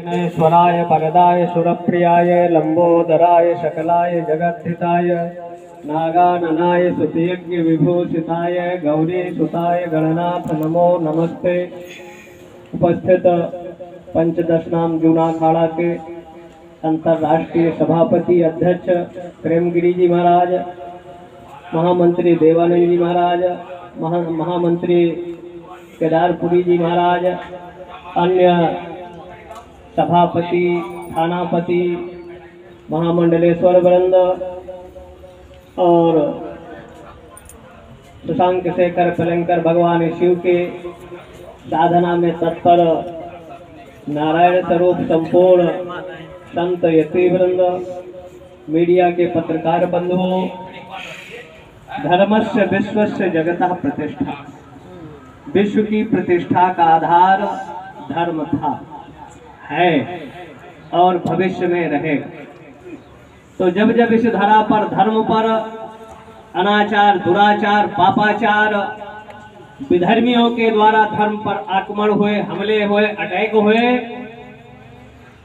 स्वराय वरदाय सुरप्रियाय लंबोदराय सकलाय जगद्धिताय नागाननाय सुतयज्ञ विभूषिताय गौरी सुताय गणनाथ नमो नमस्ते। उपस्थित पंचदश नाम जूना अखाड़ा के अंतर्राष्ट्रीय सभापति अध्यक्ष प्रेमगिरी जी महाराज, महामंत्री देवानंद जी महाराज, महामंत्री केदारपुरी जी महाराज, अन्य सभापति, थानापति, महामंडलेश्वर वृंद और शशांक शेखर पलंकर भगवान शिव के साधना में तत्पर नारायण स्वरूप संपूर्ण संत यति वृंद, मीडिया के पत्रकार बंधुओं, धर्मस्य विश्वस्य जगतः प्रतिष्ठा, विश्व की प्रतिष्ठा का आधार धर्म था, है और भविष्य में रहेगा। तो जब जब इस धरा पर धर्म पर अनाचार, दुराचार, पापाचार, विधर्मियों के द्वारा धर्म पर आक्रमण हुए, हमले हुए, अटैक हुए,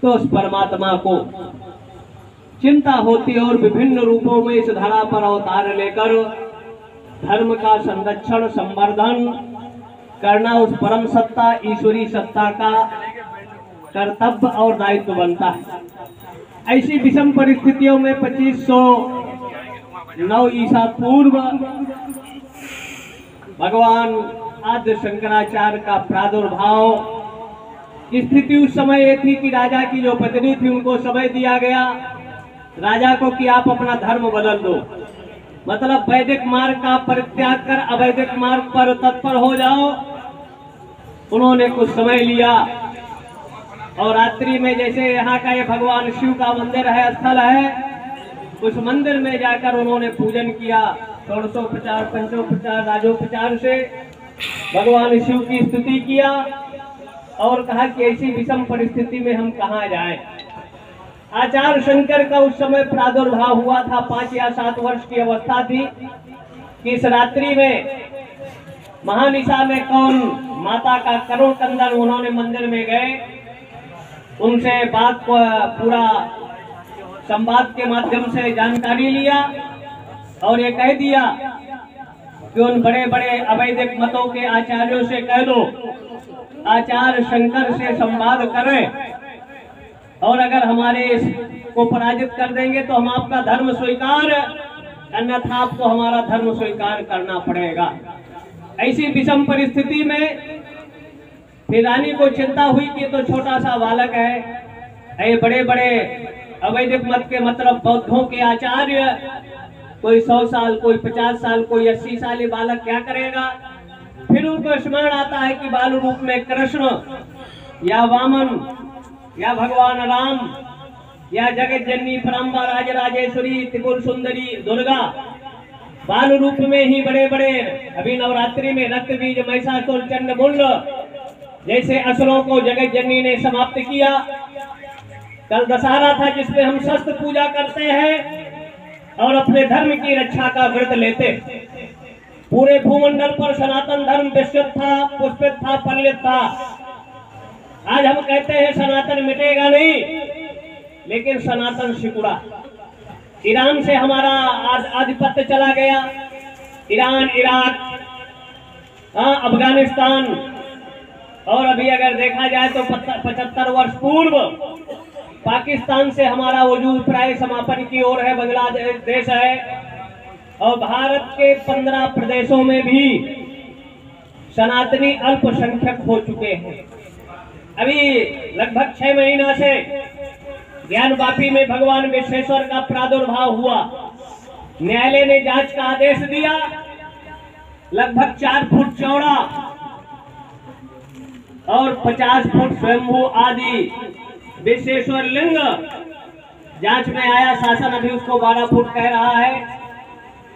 तो उस परमात्मा को चिंता होती और विभिन्न रूपों में इस धरा पर अवतार लेकर धर्म का संरक्षण, संवर्धन करना उस परम सत्ता, ईश्वरी सत्ता का कर्तव्य और दायित्व बनता है। ऐसी विषम परिस्थितियों में 2509 ईसा पूर्व भगवान आद्य शंकराचार्य का प्रादुर्भाव, स्थिति उस समय ये थी कि राजा की जो पत्नी थी उनको समय दिया गया राजा को कि आप अपना धर्म बदल दो, मतलब वैदिक मार्ग का परित्याग कर अवैदिक मार्ग पर तत्पर हो जाओ। उन्होंने कुछ समय लिया और रात्रि में जैसे यहाँ का ये भगवान शिव का मंदिर है, स्थल है, उस मंदिर में जाकर उन्होंने पूजन किया, षोडशोपचार, पंचोपचार, राजोपचार से भगवान शिव की स्तुति किया और कहा कि ऐसी विषम परिस्थिति में हम कहाँ जाएं। आचार्य शंकर का उस समय प्रादुर्भाव हुआ था, 5 या 7 वर्ष की अवस्था थी कि इस रात्रि में महानिशा में कौन माता का करुण कंदन उन्होंने मंदिर में गए, उनसे बात को पूरा संवाद के माध्यम से जानकारी लिया और ये कह दिया कि उन बड़े बड़े अवैदिक मतों के आचार्यों से कह दो आचार्य शंकर से संवाद करें और अगर हमारे इसको पराजित कर देंगे तो हम आपका धर्म स्वीकार, अन्यथा आपको हमारा धर्म स्वीकार करना पड़ेगा। ऐसी विषम परिस्थिति में फिर रानी को चिंता हुई कि तो छोटा सा बालक है, ये बड़े बड़े अवैदिक मत के मतलब बौद्धों के आचार्य, कोई 100 साल, कोई 50 साल, कोई 80 साल, ये बालक क्या करेगा। फिर उनको स्मरण आता है कि बाल रूप में कृष्ण या वामन या भगवान राम या जगत जननी परम्बा राजराजेश्वरी त्रिपुर सुंदरी दुर्गा बाल रूप में ही बड़े बड़े, अभी नवरात्रि में रक्त बीज महिषासुर चंड मुंड जैसे असुरों को जगत जननी ने समाप्त किया। कल दशहरा था जिसमें हम शस्त्र पूजा करते हैं और अपने धर्म की रक्षा का व्रत लेते। पूरे भूमंडल पर सनातन धर्म विस्तृत था, पुष्पित था, पल्लित था। आज हम कहते हैं सनातन मिटेगा नहीं, लेकिन सनातन सिकुड़ा। ईरान से हमारा आधिपत्य चला गया, ईरान, इराक, अफगानिस्तान, और अभी अगर देखा जाए तो 75 वर्ष पूर्व पाकिस्तान से हमारा वजूद प्राय समापन की ओर है, बांग्लादेश देश है और भारत के 15 प्रदेशों में भी सनातनी अल्पसंख्यक हो चुके हैं। अभी लगभग 6 महीना से ज्ञानवापी में भगवान विश्वेश्वर का प्रादुर्भाव हुआ। न्यायालय ने जांच का आदेश दिया। लगभग 4 फुट चौड़ा और 50 फुट स्वयंभू आदि विश्वेश्वर लिंग जांच में आया। शासन अभी उसको 12 फुट कह रहा है,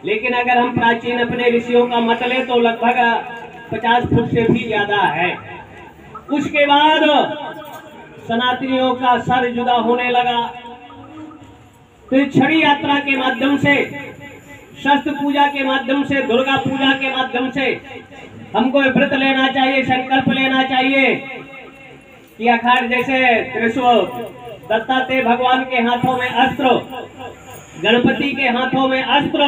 लेकिन अगर हम प्राचीन अपने ऋषियों का मत लें तो लगभग 50 फुट से भी ज्यादा है। उसके बाद सनातनियों का सर जुदा होने लगा। फिर छड़ी यात्रा के माध्यम से, शस्त्र पूजा के माध्यम से, दुर्गा पूजा के माध्यम से हमको व्रत लेना चाहिए, संकल्प लेना चाहिए कि अखाड़ जैसे त्रिशूल, दत्तात्रेय भगवान के हाथों में अस्त्र, गणपति के हाथों में अस्त्र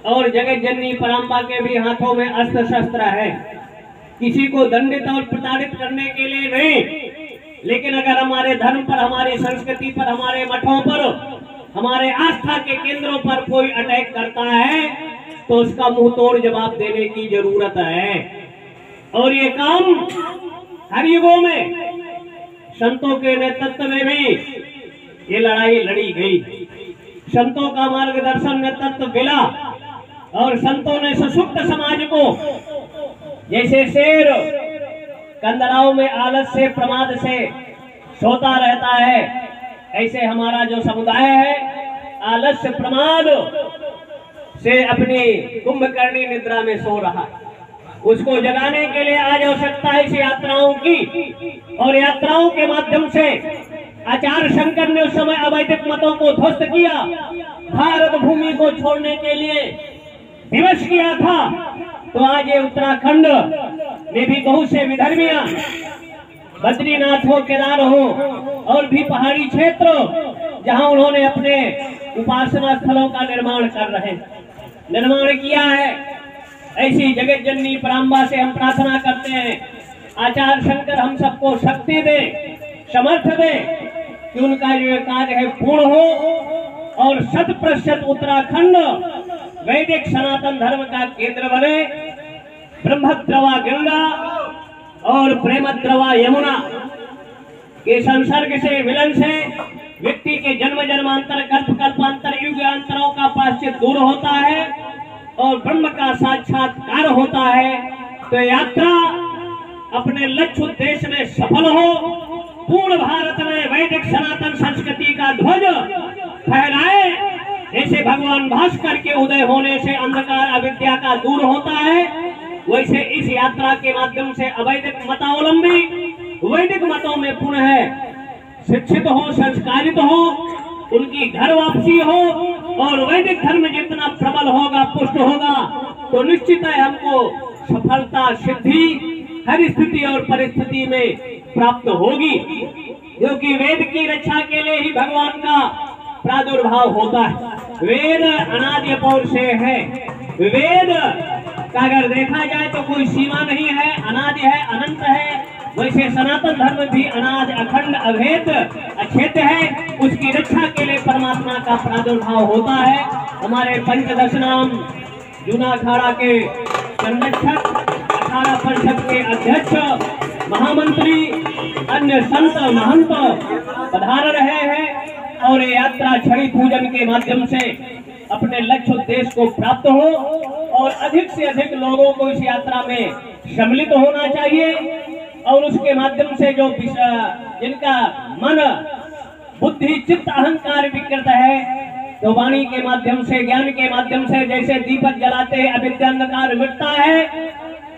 और जगत जननी पराम्बा के भी हाथों में अस्त्र शस्त्र है। किसी को दंडित और प्रताड़ित करने के लिए नहीं, लेकिन अगर हमारे धर्म पर, हमारी संस्कृति पर, हमारे मठों पर, हमारे आस्था के केंद्रों पर कोई अटैक करता है तो उसका मुंह तोड़ जवाब देने की जरूरत है। और ये काम हर युगों में संतों के नेतृत्व में भी ये लड़ाई लड़ी गई। संतों का मार्गदर्शन नेतृत्व मिला और संतों ने सुषुप्त समाज को, जैसे शेर कंदराओं में आलस से, प्रमाद से सोता रहता है, ऐसे हमारा जो समुदाय है आलस्य प्रमाद से अपनी कुंभकर्णी निद्रा में सो रहा है। उसको जगाने के लिए आज आवश्यकता है इस यात्राओं की। और यात्राओं के माध्यम से आचार्य शंकर ने उस समय अवैदिक मतों को ध्वस्त किया, भारत भूमि को छोड़ने के लिए विवश किया था। तो आज ये उत्तराखंड में भी बहुत से विधर्मियां, बद्रीनाथ हो, केदार हो और भी पहाड़ी क्षेत्र जहां उन्होंने अपने उपासना स्थलों का निर्माण किया है। ऐसी जगत जननी पराम्बा से हम प्रार्थना करते हैं, आचार्य शंकर हम सबको शक्ति दे, समर्थ दे कि उनका जो कार्य है पूर्ण हो और 100% उत्तराखंड वैदिक सनातन धर्म का केंद्र बने। ब्रह्मद्रवा गंगा और प्रेमद्रवा यमुना के संसर्ग से, मिलन से व्यक्ति के जन्म जन्मांतर, कल्प कल्पांतर, युगांतरों का प्रायश्चित दूर होता है और ब्रह्म का साक्षात्कार होता है। तो यात्रा अपने लक्ष्य उद्देश्य में सफल हो, पूर्ण भारत में वैदिक सनातन संस्कृति का ध्वज फहराए। जैसे भगवान भास्कर के उदय होने से अंधकार अविद्या का दूर होता है, वैसे इस यात्रा के माध्यम से अवैदिक मतावलंबी वैदिक मतों में पुनः शिक्षित हो, संस्कारित हो, उनकी घर वापसी हो और वैदिक धर्म जितना प्रबल होगा, पुष्ट होगा, तो निश्चित है हमको सफलता, सिद्धि हर स्थिति और परिस्थिति में प्राप्त होगी। क्योंकि वेद की रक्षा के लिए ही भगवान का प्रादुर्भाव होता है। वेद अनादि पौर से है। वेद का अगर देखा जाए तो कोई सीमा नहीं है, अनादि है, अनंत है। वैसे सनातन धर्म भी अनाद, अखंड, अभेद, अछेद है। उसकी रक्षा के लिए परमात्मा का प्रादुर्भाव होता है। हमारे पंचदश नाम जूना अखाड़ा के संरक्षक, अखाड़ा परिषद के अध्यक्ष, महामंत्री, अन्य संत महंत पधार रहे हैं और ये यात्रा छड़ी पूजन के माध्यम से अपने लक्ष्य उद्देश्य को प्राप्त हो और अधिक से अधिक लोगों को इस यात्रा में सम्मिलित होना चाहिए। और उसके माध्यम से जो जिनका मन, बुद्धि, चित्त, अहंकार विकृत है, तो वाणी के माध्यम से, ज्ञान के माध्यम से जैसे दीपक जलाते अविद्या अंधकार मिटता है,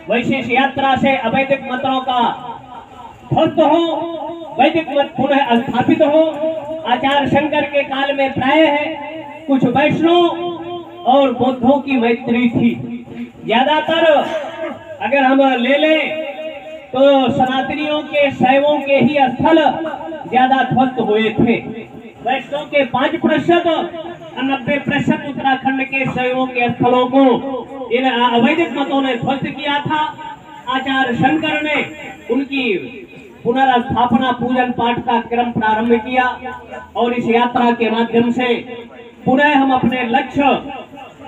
वैसे इस यात्रा से अवैदिक मतों का ध्वस्त हो, वैदिक मत पुनः स्थापित हो। आचार्य शंकर के काल में प्राय है कुछ वैष्णव और बौद्धों की मैत्री थी। ज्यादातर अगर हम ले लें तो सनातनियों के, शैवों के ही स्थल ज्यादा ध्वस्त हुए थे। वैष्णव के 5% और 90% उत्तराखंड के शैवों के स्थलों को इन अवैदिक मतों ने ध्वस्त किया था। आचार्य शंकर ने उनकी पुनर्स्थापना, पूजन पाठ का क्रम प्रारंभ किया और इस यात्रा के माध्यम से पुनः हम अपने लक्ष्य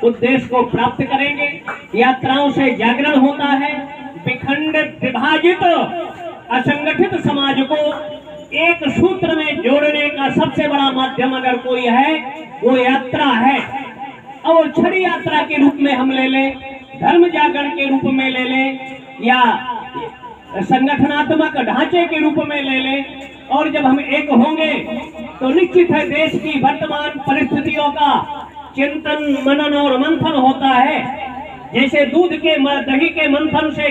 उद्देश्य को प्राप्त करेंगे। यात्राओं से जागरण होता है। विखंडित, विभाजित, असंगठित समाज को एक सूत्र में जोड़ने का सबसे बड़ा माध्यम अगर कोई है वो यात्रा है। और छड़ी यात्रा के रूप में हम ले लें, धर्म जागरण के रूप में ले लें या संगठनात्मक ढांचे के रूप में ले लें, और जब हम एक होंगे तो निश्चित है देश की वर्तमान परिस्थितियों का चिंतन, मनन और मंथन होता है। जैसे दूध के, दही के मंथन से